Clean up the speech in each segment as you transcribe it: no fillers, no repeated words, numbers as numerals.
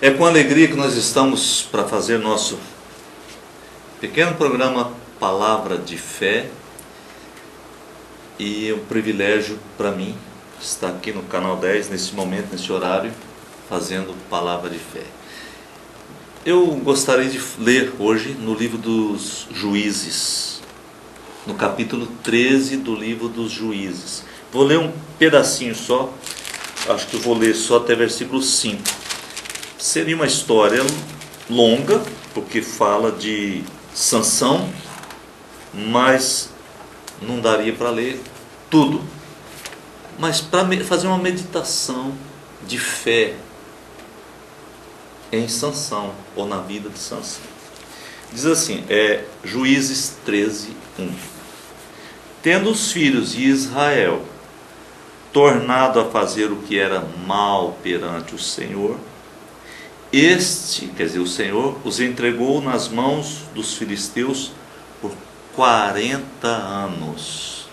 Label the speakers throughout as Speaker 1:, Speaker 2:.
Speaker 1: É com alegria que nós estamos para fazer nosso pequeno programa Palavra de Fé, e é um privilégio para mim estar aqui no Canal 10, nesse momento, nesse horário, fazendo Palavra de Fé. Eu gostaria de ler hoje no livro dos Juízes, no capítulo 13 do livro dos Juízes. Vou ler um pedacinho só, acho que eu vou ler só até versículo 5. Seria uma história longa, porque fala de Sansão, mas não daria para ler tudo. Mas para fazer uma meditação de fé em Sansão, ou na vida de Sansão. Diz assim, Juízes 13, 1. Tendo os filhos de Israel tornado a fazer o que era mal perante o Senhor, o Senhor, os entregou nas mãos dos filisteus por 40 anos.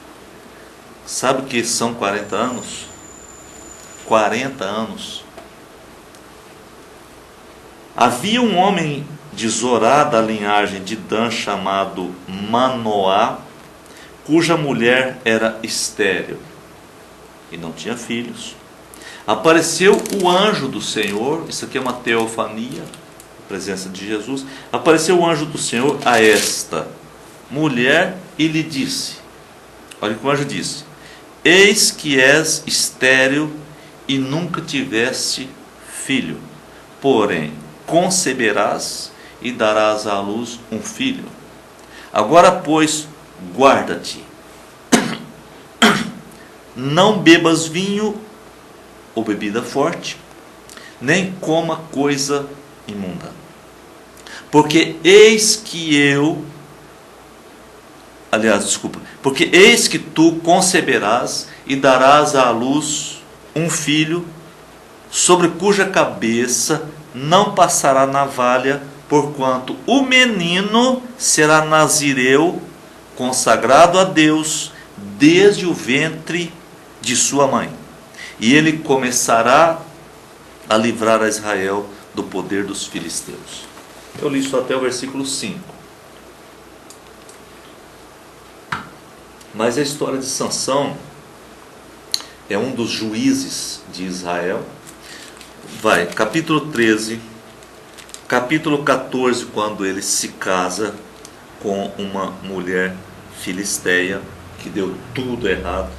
Speaker 1: Sabe o que são 40 anos? 40 anos. Havia um homem de Zorá, da linhagem de Dan, chamado Manoá, cuja mulher era estéril e não tinha filhos. Apareceu o anjo do Senhor, isso aqui é uma teofania, a presença de Jesus. Apareceu o anjo do Senhor a esta mulher e lhe disse, olha o que o anjo disse: eis que és estéril e nunca tiveste filho, porém conceberás e darás à luz um filho. Agora, pois, guarda-te, não bebas vinho ou bebida forte, nem coma coisa imunda, porque eis que tu conceberás e darás à luz um filho, sobre cuja cabeça não passará navalha, porquanto o menino será nazireu, consagrado a Deus desde o ventre de sua mãe, e ele começará a livrar a Israel do poder dos filisteus. Eu li só até o versículo 5. Mas a história de Sansão é um dos juízes de Israel. Capítulo 13, capítulo 14, quando ele se casa com uma mulher filisteia, que deu tudo errado.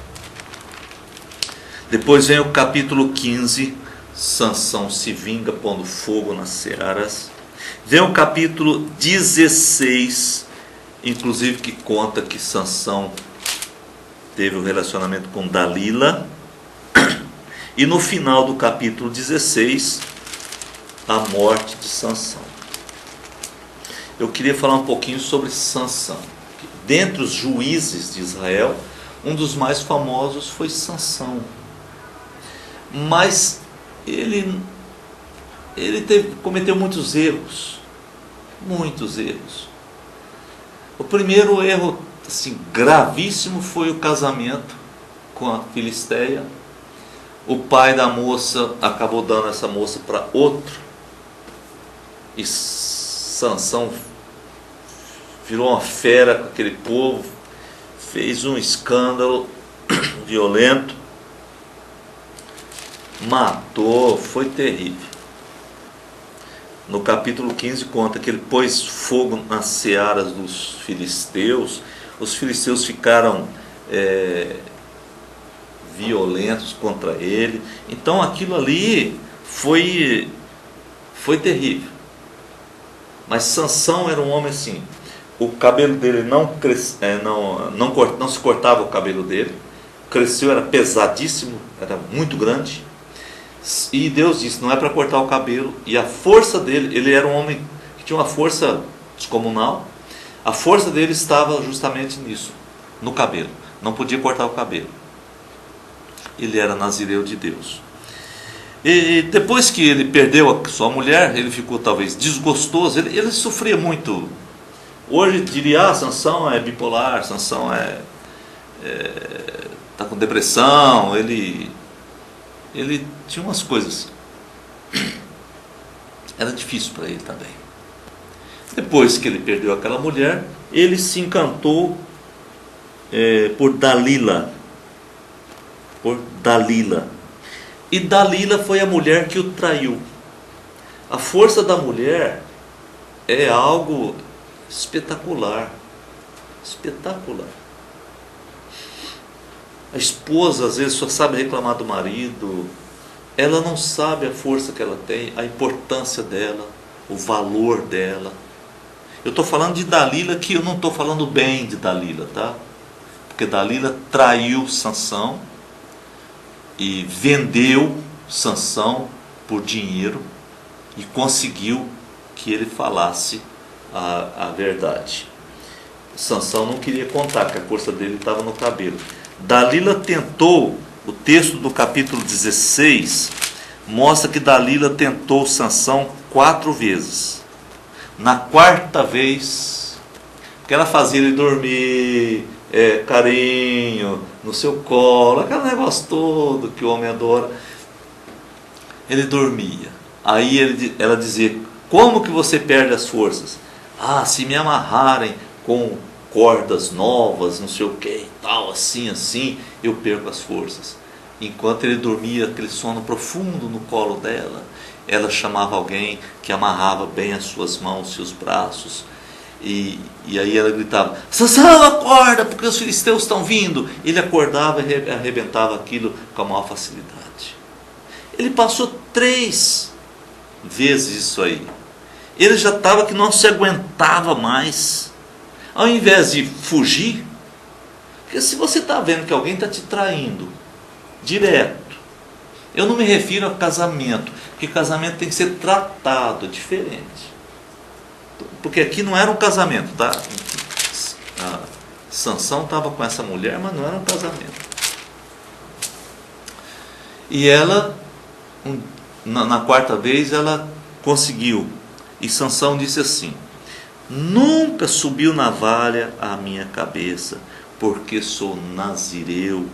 Speaker 1: Depois vem o capítulo 15, Sansão se vinga pondo fogo nas searas. Vem o capítulo 16, inclusive, que conta que Sansão teve um relacionamento com Dalila. E no final do capítulo 16, a morte de Sansão. Eu queria falar um pouquinho sobre Sansão. Dentre os juízes de Israel, um dos mais famosos foi Sansão. Mas ele cometeu muitos erros. Muitos erros. O primeiro erro, assim, gravíssimo, foi o casamento com a filisteia. O pai da moça acabou dando essa moça para outro, e Sansão virou uma fera com aquele povo, fez um escândalo violento, matou, foi terrível. No capítulo 15 conta que ele pôs fogo nas searas dos filisteus. Os filisteus ficaram violentos contra ele. Então aquilo ali foi terrível. Mas Sansão era um homem assim, o cabelo dele não se cortava, o cabelo dele cresceu, era pesadíssimo, era muito grande, e Deus disse, não é para cortar o cabelo. E a força dele, ele era um homem que tinha uma força descomunal, a força dele estava justamente nisso, no cabelo, não podia cortar o cabelo. Ele era nazireu de Deus. E depois que ele perdeu a sua mulher, ele ficou talvez desgostoso, ele sofria muito. Hoje diria, Sansão é bipolar, Sansão está com depressão, ele tinha umas coisas. Era difícil para ele também. Depois que ele perdeu aquela mulher, ele se encantou por Dalila. Por Dalila. E Dalila foi a mulher que o traiu. A força da mulher é algo espetacular. Espetacular. A esposa às vezes só sabe reclamar do marido. Ela não sabe a força que ela tem, a importância dela, o valor dela. Eu estou falando de Dalila, que eu não estou falando bem de Dalila, tá? Porque Dalila traiu Sansão e vendeu Sansão por dinheiro e conseguiu que ele falasse a verdade. Sansão não queria contar que a força dele estava no cabelo. Dalila tentou, o texto do capítulo 16 mostra que Dalila tentou Sansão 4 vezes. Na quarta vez, que ela fazia ele dormir, carinho, no seu colo, aquele negócio todo que o homem adora. Ele dormia. Aí ela dizia: como que você perde as forças? Se me amarrarem com cordas novas, não sei o que e tal, assim, eu perco as forças. Enquanto ele dormia, aquele sono profundo no colo dela, ela chamava alguém que amarrava bem as suas mãos, seus braços, e aí ela gritava: Sansão, acorda, porque os filisteus estão vindo. Ele acordava e arrebentava aquilo com a maior facilidade. Ele passou 3 vezes isso aí. Ele já estava que não se aguentava mais. Ao invés de fugir, porque se você está vendo que alguém está te traindo direto, eu não me refiro a casamento, porque casamento tem que ser tratado diferente. Porque aqui não era um casamento, tá? Sansão estava com essa mulher, mas não era um casamento. E ela, na quarta vez, ela conseguiu. E Sansão disse assim: nunca subiu navalha à minha cabeça, porque sou nazireu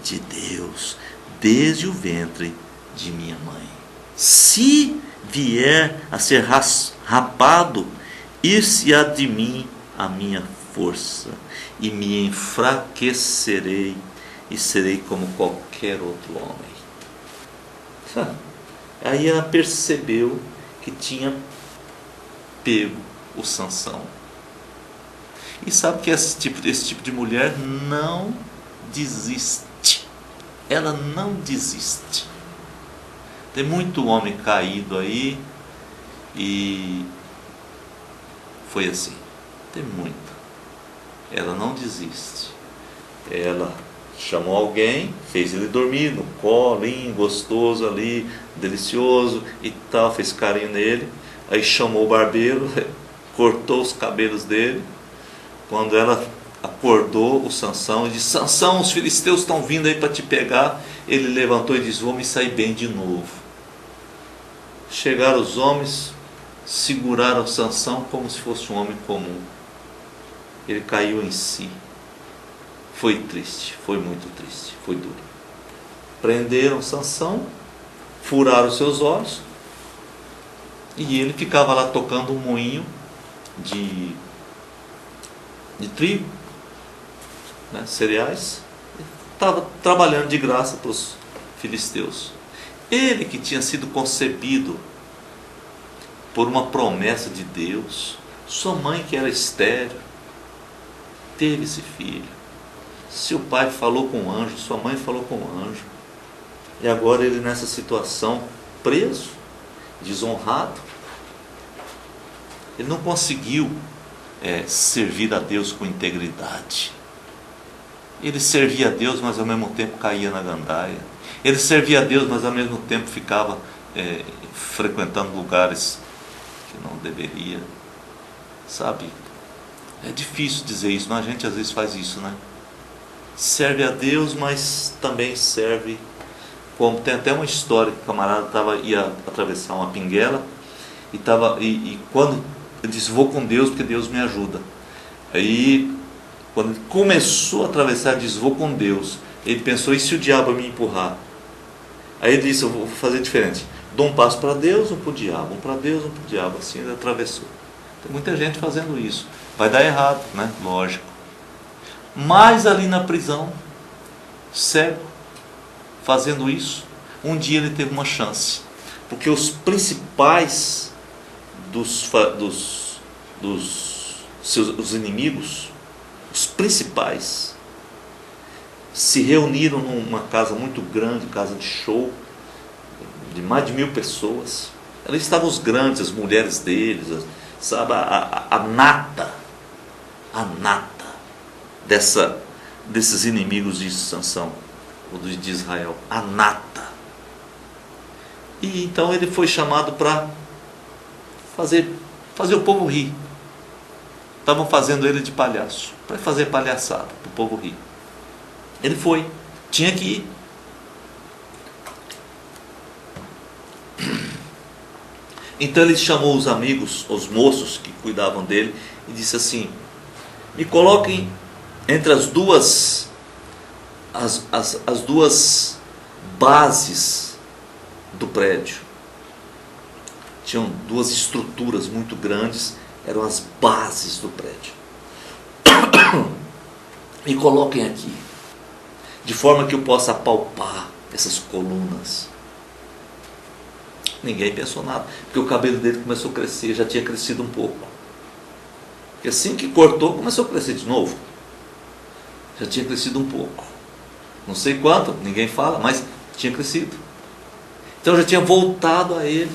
Speaker 1: de Deus, desde o ventre de minha mãe. Se vier a ser rapado, ir-se-á de mim a minha força, e me enfraquecerei, e serei como qualquer outro homem. Aí ela percebeu que tinha pego o Sansão. E sabe que esse tipo de mulher não desiste. Ela não desiste. Tem muito homem caído aí e foi assim. Tem muito. Ela não desiste. Ela chamou alguém, fez ele dormir no colinho, gostoso ali, delicioso e tal, fez carinho nele. Aí chamou o barbeiro, cortou os cabelos dele. Quando ela acordou o Sansão e disse: Sansão, os filisteus estão vindo aí para te pegar. Ele levantou e disse: vou me sair bem de novo. Chegaram os homens, seguraram Sansão como se fosse um homem comum. Ele caiu em si. Foi triste, foi muito triste, foi duro. Prenderam Sansão, furaram seus olhos, e ele ficava lá tocando um moinho de trigo, né, cereais. Estava trabalhando de graça para os filisteus. Ele que tinha sido concebido por uma promessa de Deus, sua mãe que era estéril, teve esse filho. Seu pai falou com o anjo, sua mãe falou com o anjo. E agora ele nessa situação, preso, desonrado. Ele não conseguiu servir a Deus com integridade. Ele servia a Deus, mas ao mesmo tempo caía na gandaia. Ele servia a Deus, mas ao mesmo tempo ficava frequentando lugares que não deveria. Sabe? É difícil dizer isso, mas a gente às vezes faz isso, né? Serve a Deus, mas também serve como... Tem até uma história que o camarada ia atravessar uma pinguela e quando ele disse: vou com Deus porque Deus me ajuda. Aí quando ele começou a atravessar, ele disse: vou com Deus. Ele pensou: e se o diabo me empurrar? Aí ele disse: eu vou fazer diferente, Dou um passo para Deus, um para o diabo, um para Deus, um para o diabo, assim ele atravessou. Tem muita gente fazendo isso. Vai dar errado, né? Lógico. Mas ali na prisão, cego, fazendo isso, um dia ele teve uma chance. Porque os principais os inimigos, os principais, se reuniram numa casa muito grande, casa de show, de mais de 1000 pessoas. Ali estavam os grandes, as mulheres deles, sabe, a nata desses inimigos de Sansão, ou de Israel, a nata. E então ele foi chamado para fazer o povo rir. Estavam fazendo ele de palhaço, para fazer palhaçada, para o povo rir. Ele foi, tinha que ir. Então ele chamou os amigos, os moços que cuidavam dele, e disse assim: me coloquem entre as duas bases do prédio. Tinham duas estruturas muito grandes, eram as bases do prédio. Me coloquem aqui, de forma que eu possa apalpar essas colunas. Ninguém pensou nada, porque o cabelo dele começou a crescer, já tinha crescido um pouco. E assim que cortou, começou a crescer de novo. Já tinha crescido um pouco. Não sei quanto, ninguém fala, mas tinha crescido. Então já tinha voltado a ele.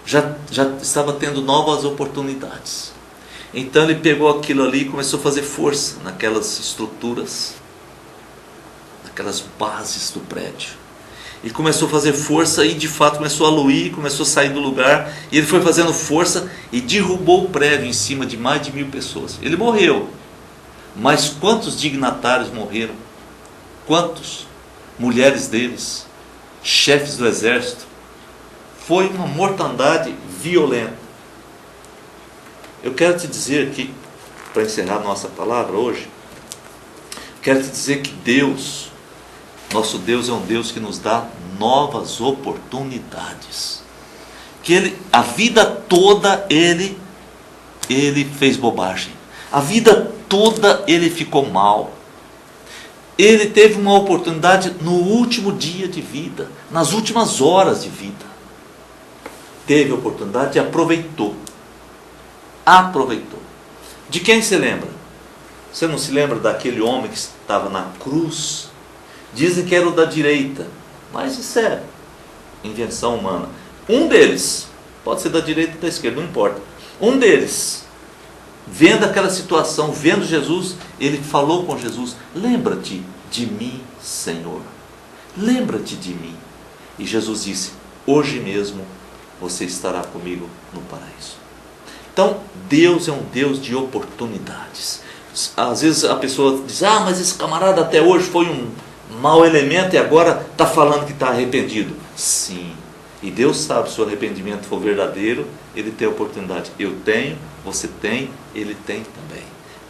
Speaker 1: Já estava tendo novas oportunidades. Então ele pegou aquilo ali e começou a fazer força naquelas estruturas, naquelas bases do prédio. E começou a fazer força e de fato começou a luir, começou a sair do lugar. E ele foi fazendo força e derrubou o prédio em cima de mais de 1000 pessoas. Ele morreu. Mas quantos dignatários morreram? Quantos? Mulheres deles, chefes do exército. Foi uma mortandade violenta. Eu quero te dizer aqui, para encerrar nossa palavra hoje, quero te dizer que Deus, nosso Deus é um Deus que nos dá novas oportunidades. Que a vida toda ele fez bobagem. A vida toda ele ficou mal. Ele teve uma oportunidade no último dia de vida, nas últimas horas de vida. Teve a oportunidade e aproveitou. Aproveitou. De quem se lembra? Você não se lembra daquele homem que estava na cruz? Dizem que era o da direita, mas isso é invenção humana. Um deles, pode ser da direita ou da esquerda, não importa. Um deles, vendo aquela situação, vendo Jesus, ele falou com Jesus: lembra-te de mim, Senhor. Lembra-te de mim. E Jesus disse: hoje mesmo você estará comigo no paraíso. Então, Deus é um Deus de oportunidades. Às vezes a pessoa diz: mas esse camarada até hoje foi um mau elemento e agora está falando que está arrependido. Sim, e Deus sabe, se o arrependimento for verdadeiro, ele tem a oportunidade. Eu tenho, você tem, ele tem também.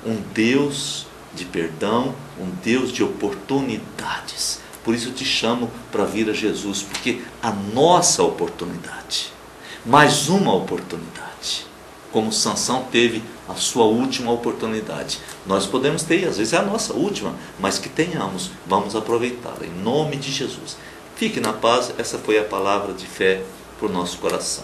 Speaker 1: Um Deus de perdão, um Deus de oportunidades. Por isso eu te chamo para vir a Jesus, porque a nossa oportunidade, mais uma oportunidade, como Sansão teve a sua última oportunidade, nós podemos ter, às vezes é a nossa última, mas que tenhamos, vamos aproveitá-la, em nome de Jesus. Fique na paz, essa foi a palavra de fé para o nosso coração.